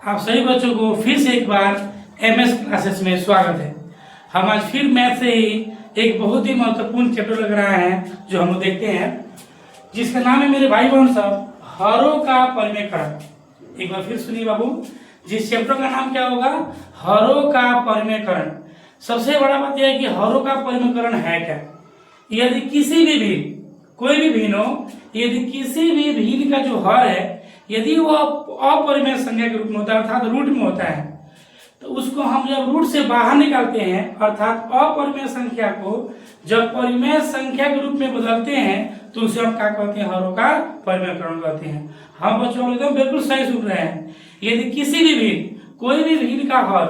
आप सभी बच्चों को फिर से एक बार एमएस क्लासेस में स्वागत है। हम आज फिर मैथ से ही एक बहुत ही महत्वपूर्ण चैप्टर लग रहा है जो हम लोग देखते हैं, जिसका नाम है मेरे भाई बहन सब हरों का परिमेयकरण। एक बार फिर सुनिए बाबू, जिस चैप्टर का नाम क्या होगा? हरों का परिमेयकरण। सबसे बड़ा बात यह है कि हरों का परिमेयकरण है क्या। यदि किसी भी भिन्न, कोई भी भिन्न हो, यदि किसी भी भिन्न का जो हर है यदि वो अपरिमेय संख्या के रूप में होता है अर्थात रूट में होता है, तो उसको हम जब रूट से बाहर निकालते हैं अर्थात अपरिमेय संख्या को जब परिमेय संख्या के रूप में बदलते हैं तो उसे हम क्या कहते हैं? हरों का परिमेयकरण कहते हैं। हम बच्चों एकदम बिल्कुल सही सुन रहे हैं। यदि किसी भी भिन्न, कोई भी भिन्न का हर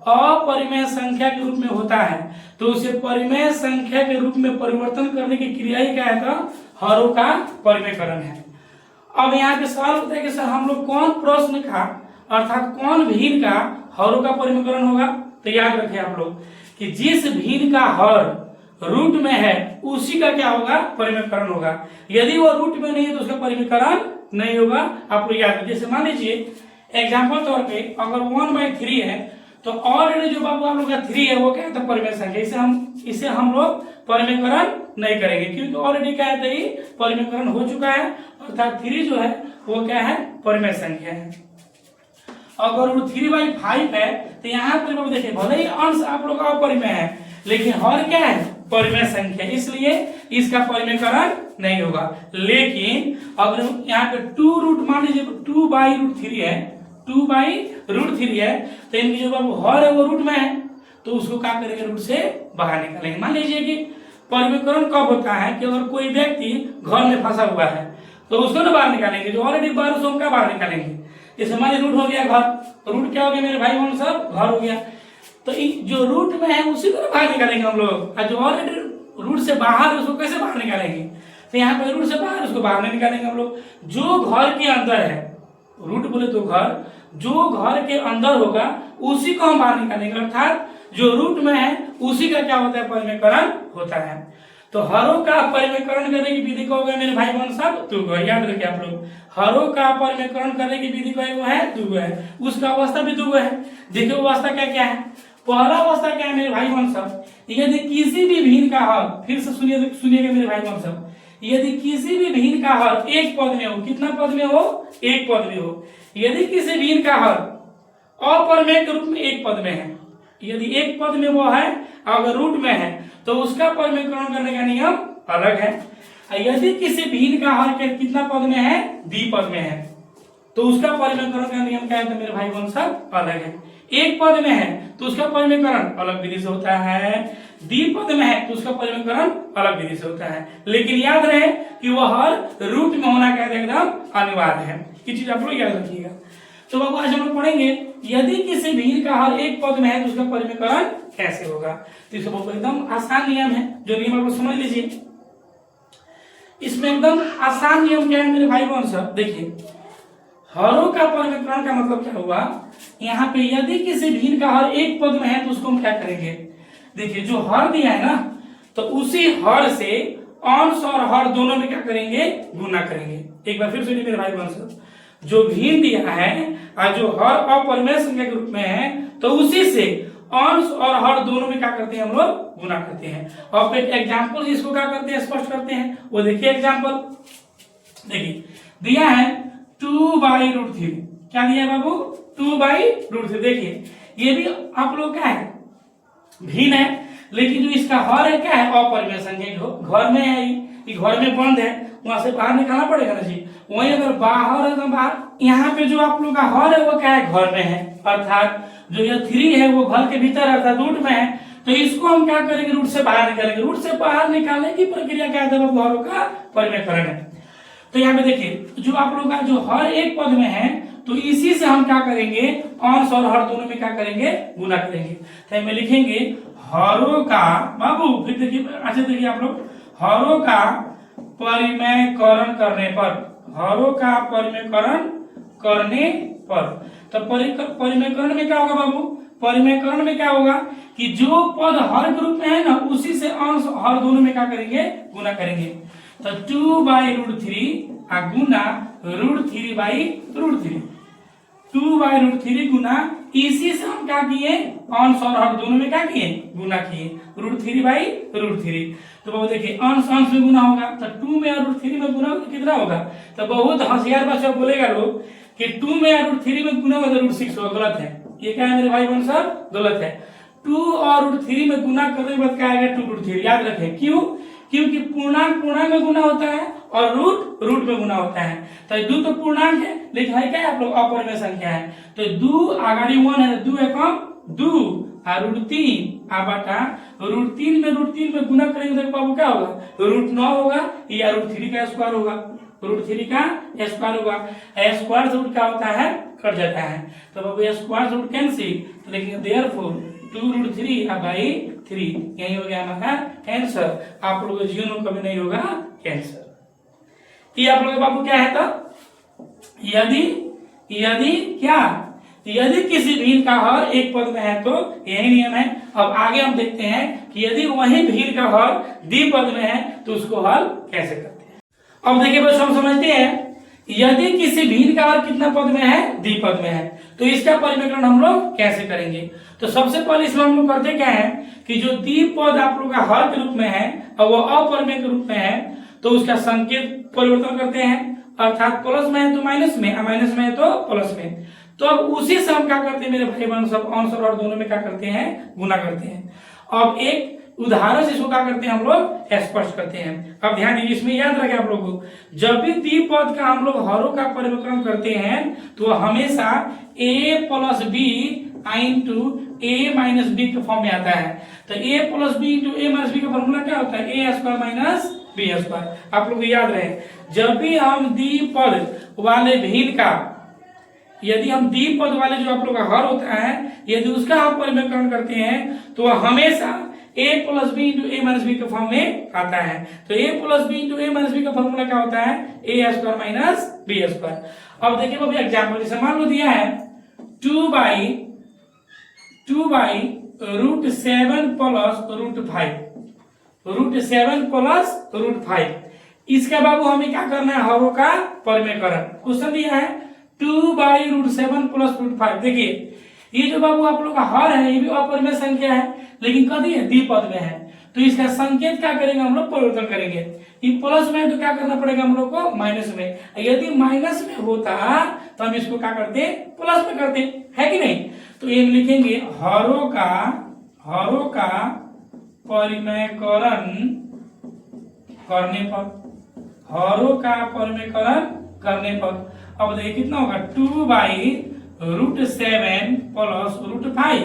अपरिमेय संख्या के रूप में होता है तो उसे परिमेय संख्या के रूप में परिवर्तन करने की क्रिया ही क्या है? तो हरों का परिमेयकरण है। अब यहाँ पे सवाल होता है कि सर हम लोग कौन प्रश्न का अर्थात कौन भिन्न का हरों का परिमेयकरण होगा? तो याद रखें आप लोग कि जिस भिन्न का हर रूट में है उसी का क्या होगा? परिमेयकरण होगा। यदि वो रूट में नहीं है तो उसका परिमेयकरण नहीं होगा। आप लोग याद रखिए। जैसे मान लीजिए एग्जाम्पल तौर पे अगर 1/3 है तो ऑलरेडी जो बाबू आप लोग का 3 है वो क्या है? परिमेय संख्या। इसे हम लोग परिमेयकरण नहीं करेंगे क्योंकि ऑलरेडी क्या है? परिमेयकरण हो चुका है अर्थात 3 जो है वो क्या है? परिमेय संख्या है। अगर वो 3/5 है तो यहाँ पर देखिए भले ही अंश आप लोग का अपरिमेय है लेकिन हर क्या है? परिमेय संख्या, इसलिए इसका परिमेयकरण नहीं होगा। लेकिन अगर यहाँ पे 2 मान लीजिए 2/√3 है, 2/√3 है तो इनकी जो बाबू हर है वो रूट में है तो उसको क्या करेंगे? रूट से बाहर निकालेंगे। मान लीजिए कि परिमेयकरण कब होता है कि अगर कोई व्यक्ति घर में फंसा हुआ है तो उसको ना बाहर निकालेंगे, जो ऑलरेडी बाहर उसको क्या बाहर निकालेंगे? जैसे मान लीजिए रूट हो गया घर, तो रूट क्या हो गया मेरे भाई बहन सब? घर हो गया। तो जो रूट में है उसी को बाहर निकालेंगे हम लोग, और जो ऑलरेडी रूट से बाहर उसको कैसे बाहर निकालेंगे? तो यहाँ पे रूट से बाहर उसको बाहर नहीं निकालेंगे हम लोग। जो घर के अंदर है, रूट बोले तो घर, जो घर के अंदर होगा उसी को हम बाहर निकालेंगे अर्थात जो रूट में है उसी का क्या होता है? परिमेयकरण होता है। तो हरों का परिमेयकरण करने की विधि को मेरे भाई बहन सब दो याद रखिए आप लोग। हरों का परिमेयकरण करने की विधि को है दो है, उसका अवस्था भी दो है। देखिए अवस्था क्या क्या है? पहला अवस्था क्या है मेरे भाई बहन सब? यदि किसी भी भिन्न का हर, फिर से सुनिएगा मेरे भाई बहन सब, यदि किसी भी भिन्न का हर एक पद में हो, कितना पद में हो? एक पद में हो। यदि किसी भिन्न का हर अपरिमेय के रूप में एक पद में है, यदि एक पद में वो है अगर रूट में है तो उसका परिमेयकरण करने का नियम अलग है। यदि किसी भिन्न का हर के कितना पद में है? द्विपद में है तो उसका परिमेयकरण का नियम क्या है? तो मेरे भाई बहन सब अलग है। एक पद में है तो उसका परिमेयकरण अलग विधि से होता है, द्विपद में है तो उसका परिमेयकरण अलग विधि से होता है। लेकिन याद रहे कि वह हर रूट में होना क्या है? एकदम अनिवार्य है। ये चीज आप लोग याद रखिएगा। तो बाबू आज हम लोग पढ़ेंगे यदि किसी भिन्न का हर एक पद में है तो उसका परिमेयकरण कैसे होगा। तो इसका बहुत एकदम आसान नियम है, जो नियम आप लोग समझ लीजिए। इसमें एकदम आसान नियम क्या है मेरे भाई बहन सब? देखिए हरों का परिमेयकरण का मतलब क्या हुआ? यहाँ पे यदि किसी भिन्न का हर एक पद में है तो उसको हम क्या करेंगे? देखिए जो हर दिया है ना तो उसी हर से अंश और हर दोनों में क्या करेंगे? गुना करेंगे। एक बार फिर सुनिए मेरे भाई बहन सब, जो भिन्न दिया है और जो हर अपरिमेय संख्या के रूप में है तो उसी से अंश और हर दोनों में क्या करते हैं? हम लोग गुना करते हैं। और फिर एग्जाम्पल इसको क्या करते हैं? स्पष्ट करते हैं। वो देखिए एग्जाम्पल देखिए दिया है 2/√3। क्या दिया है बाबू? 2/√3। देखिए ये भी आप लोग क्या है? भिन्न है, लेकिन जो इसका हर है क्या है? अपरिमेय संख्या। घर में है, ये घर में बंद है, वहां से बाहर निकालना पड़ेगा ना जी। वही अगर बाहर है तो बाहर, यहाँ पे जो आप लोग का हर है वो क्या है? घर में है अर्थात जो ये 3 है वो घर के भीतर अर्थात रूट में है तो इसको हम क्या करेंगे? रूट से बाहर निकालेंगे। रूट से बाहर निकालने की प्रक्रिया क्या है? हरों का परिमेयकरण है। तो यहाँ पे देखिए जो आप लोग का जो हर एक पद में है तो इसी से हम क्या करेंगे? अंश और हर दोनों में क्या करेंगे? गुना करेंगे। तो में लिखेंगे हरों का बाबू, फिर देखिए अच्छा देखिए आप लोग, हरों का परिमेयकरण करने पर, हरों का परिमेयकरण करने पर, तो परिमेयकरण में क्या होगा बाबू? परिमेयकरण में क्या होगा कि जो पद हर ग्रुप में है ना उसी से अंश हर दोनों में क्या करेंगे? गुना करेंगे। तो 2/√3 गुना √3/√3 2/√3 गुना, इसी से हम क्या किए, अंश और हर दोनों में क्या किए, गुना किए, √3/√3। तो बाबू देखिए अंश अंश में गुना होगा तो 2 में और √3 में गुना होगा तो कितना होगा, तो बहुत होशियार बच्चा बोलेगा लोग कि 2 में और √3 में गुना होगा तो √6 होगा, गलत है। ये क्या है मेरे भाई बहन सब, गलत है। 2 और √3 में गुना करने के बाद क्या आएगा, 2√3। याद रखें क्यों, क्योंकि पूर्णांक पूर्णांक में गुना होता है और रूट रूट में गुना होता है। तो 2 तो पूर्णांक है लेकिन है क्या, आप लोग अपर में संख्या है, तो 2 आगाड़ी 1 है, 2 एकम 2 और √3 आ बटा √3 में गुना करेंगे तो बाबू क्या होगा, √9 होगा या √3 का स्क्वायर होगा, √3 का स्क्वायर होगा। स्क्वायर रूट क्या होता है, कट जाता है, तो बाबू स्क्वायर रूट कैंसिल, तो लिखेंगे देयरफॉर 2√3/3, यही हो गया हमारा आंसर। आप लोगों के जीवन में कभी नहीं होगा कैंसर। ये आप लोगों का बाबू क्या है, तो यदि क्या, यदि किसी भील का हर एक पद में है तो यही नियम है। अब आगे हम देखते हैं कि यदि वही भील का हर द्विपद में है तो उसको हल कैसे करते हैं। अब देखिए बच्चों हम समझते हैं, यदि किसी भील का हर कितना पद में है, द्विपद में है, तो इसका परिमेकरण हम लोग कैसे करेंगे। तो सबसे पहले इसमें हम लोग करते क्या है कि जो द्विपद आप लोग का हर के रूप में है और वो अपरिमेय के रूप में है तो उसका संकेत परिवर्तन करते हैं, अर्थात प्लस में है तो माइनस में, माइनस में है तो प्लस में। तो अब उसी से हम क्या करते हैं मेरे भाई बहन सब, अंश और दोनों में क्या करते हैं, गुना करते हैं। अब एक उदाहरण से इसको क्या करते हैं हम लोग स्पष्ट करते हैं। अब ध्यान दीजिए, इसमें याद रखें आप लोग को, जब भी द्विपद का हम लोग हरों का परिवर्तन करते हैं तो हमेशा a + b × a - b के फॉर्म में आता है। तो a + b × a - b का फॉर्मूला क्या होता है, a² - b²। आप लोग याद रहे, जब भी हम द्विपद वाले भील का, यदि हम द्विपद वाले जो आप लोग का हर होता है यदि उसका हम परिमेयकरण करते हैं तो वह हमेशा a + b × a - b के फॉर्म में आता है। तो a + b × a - b का फॉर्मूला क्या होता है, a² - b²। अब देखिए बाबू एग्जांपल, जैसे मान लो दिया है 2/√7 + √5, √7 + √5। इसका बाबू हमें क्या करना है, हरों का परिमेयकरण। क्वेश्चन दिया है 2/√7 + √5। देखिए ये जो बाबू आप लोग का हर है ये भी अपरिमेय संख्या है लेकिन कभी है द्विपद में है, तो इसका संकेत क्या करेंगे हम लोग, परिवर्तन करेंगे। ये प्लस में है तो क्या करना पड़ेगा हम लोग को, माइनस में। यदि माइनस में होता तो हम इसको क्या करते, प्लस में करते, है कि नहीं। तो ये लिखेंगे हरों का परिमेयकरण करने पर, हरों का परिमेयकरण करने पर। अब देखिए कितना होगा, 2/√7 + √5।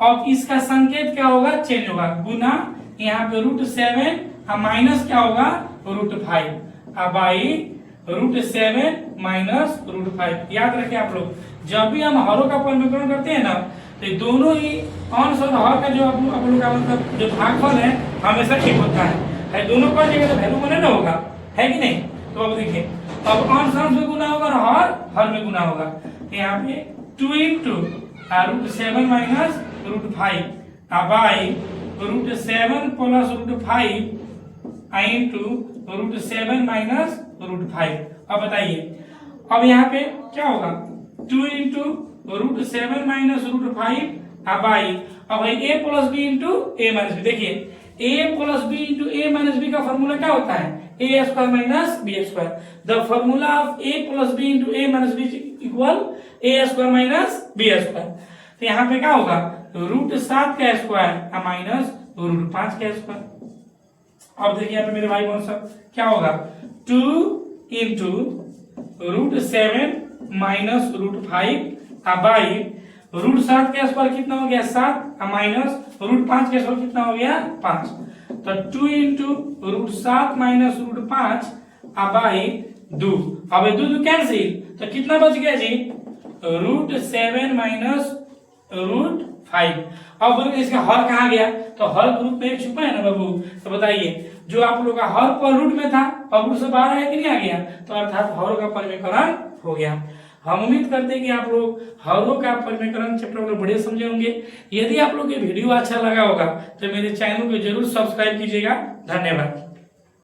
अब इसका संकेत क्या होगा, चेंज होगा, गुना, यहाँ पे √7 और माइनस क्या होगा, √5 /√7 - √5। याद रखें आप लोग, जब भी हम हरों का परिमेयकरण करते हैं ना तो दोनों ही अंश और हर का जो आप लोग का मतलब जो भागफल है हमेशा ठीक होता है, दोनों पर जगह तो वैल्यू बने ना होगा, है कि नहीं। तो अब देखिए, अब अंश अंश में गुना होगा और हर में गुना होगा। तो यहाँ पे 2 × √7 - √5 /√7 + √7 - अब बताइए, अब यहाँ पे क्या होगा, 2 × √7 - √5 अब a + b × a - b। देखिए a + b × a - b का फॉर्मूला क्या होता है, a² - b²। The formula of a + b × a - b a² - b²। तो यहाँ पे क्या होगा, √7 का स्क्वायर माइनस √5 का स्क्वायर। अब देखिए यहाँ पे मेरे भाई बहन सब क्या होगा, 2 × √7 - √5 √7 का स्क्वायर कितना हो गया, 7 माइनस √5 का स्क्वायर कितना हो गया, 5। तो 2 × √7 - √5 2। अब 2 कैंसिल, तो कितना बच गया जी, √7 - √5। अब बोलोगे इसका हर कहाँ गया, तो हर ग्रुप में एक छुपा है ना बाबू। तो बताइए जो आप लोग का हर पर रूट में था अब रूट से बाहर है कि नहीं आ गया, तो अर्थात हरों का परिमेयकरण हो गया। हम उम्मीद करते हैं कि आप लोग हरों का परिमेयकरण चैप्टर में बढ़िया समझे होंगे। यदि आप लोग ये वीडियो अच्छा लगा होगा तो मेरे चैनल को जरूर सब्सक्राइब कीजिएगा। धन्यवाद।